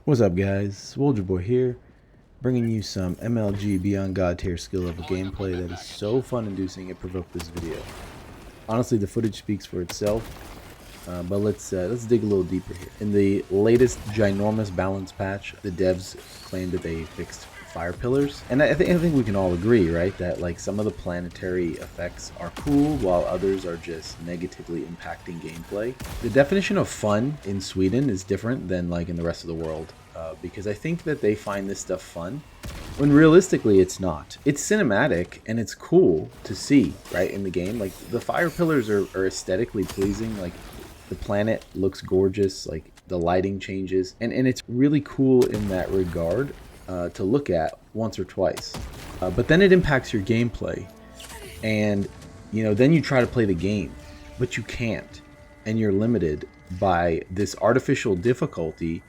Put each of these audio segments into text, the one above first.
What's up, guys? Soldier Boy here, bringing you some MLG Beyond God tier skill level gameplay that is so fun inducing it provoked this video. Honestly, the footage speaks for itself, but let's dig a little deeper here. In the latest ginormous balance patch, the devs claimed that they fixed fire pillars, and I think we can all agree, right, that like some of the planetary effects are cool while others are just negatively impacting gameplay. The definition of fun in Sweden is different than like in the rest of the world, because I think that they find this stuff fun when realistically it's not. It's cinematic and it's cool to see, right, in the game. Like the fire pillars are aesthetically pleasing, like the planet looks gorgeous, like the lighting changes, and it's really cool in that regard to look at once or twice. But then it impacts your gameplay, and then you try to play the game, but you can't, and you're limited by this artificial difficulty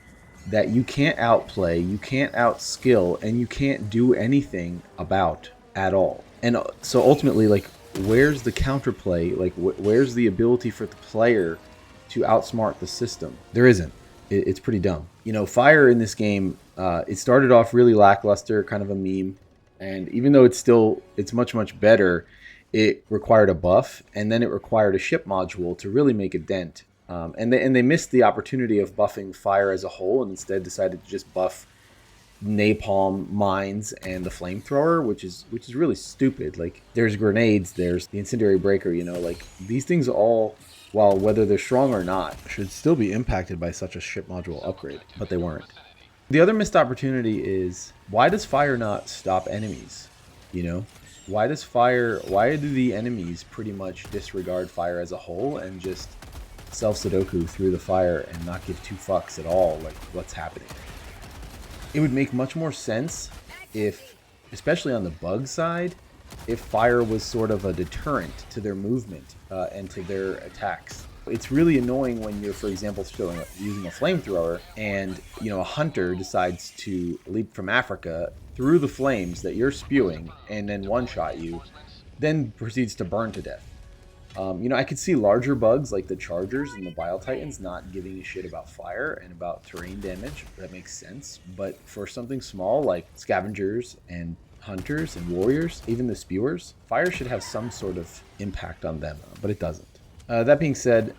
that you can't outplay, you can't outskill, and you can't do anything about at all. And so ultimately, like, where's the counterplay? Like, where's the ability for the player to outsmart the system? There isn't. It's pretty dumb. Fire in this game, it started off really lackluster, kind of a meme. And even though it's much better, it required a buff, and then it required a ship module to really make a dent. And they missed the opportunity of buffing fire as a whole, and instead decided to just buff napalm, mines, and the flamethrower, which is really stupid. Like, there's grenades, there's the incendiary breaker. Like, these things all, while whether they're strong or not, should still be impacted by such a ship module upgrade, but they weren't. The other missed opportunity is, why does fire not stop enemies? Why do the enemies pretty much disregard fire as a whole and just self-Sudoku through the fire and not give two fucks at all, like, what's happening? It would make much more sense if, especially on the bug side, if fire was sort of a deterrent to their movement and to their attacks. It's really annoying when you're, for example, using a flamethrower and, a hunter decides to leap from Africa through the flames that you're spewing and then one-shot you, then proceeds to burn to death. I could see larger bugs like the Chargers and the Bile Titans not giving a shit about fire and about terrain damage. That makes sense. But for something small like Scavengers and Hunters and Warriors, even the Spewers, fire should have some sort of impact on them, but it doesn't. That being said,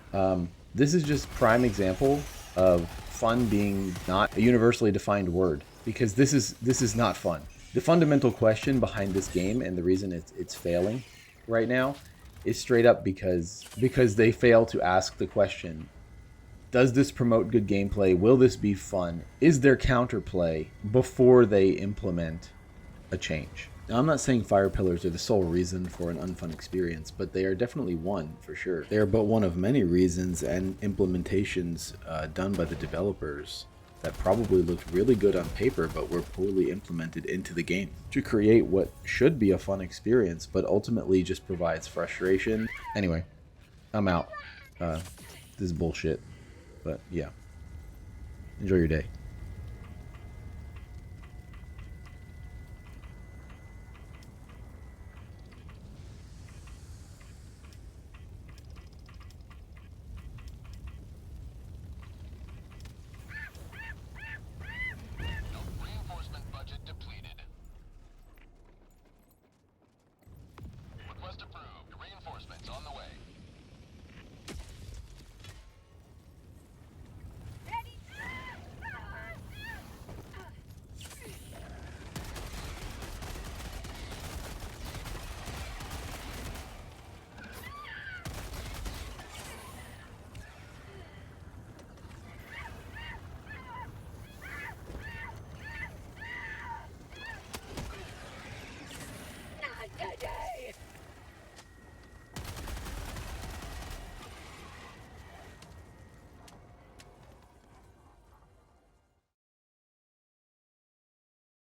this is just prime example of fun being not a universally defined word, because this is not fun. The fundamental question behind this game, and the reason it's failing right now, is straight up because they fail to ask the question, does this promote good gameplay? Will this be fun? Is there counterplay, before they implement a change? Now, I'm not saying fire pillars are the sole reason for an unfun experience, but they are definitely one, for sure. They are but one of many reasons and implementations done by the developers that probably looked really good on paper but were poorly implemented into the game to create what should be a fun experience but ultimately just provides frustration. Anyway, I'm out. This is bullshit, but yeah, enjoy your day.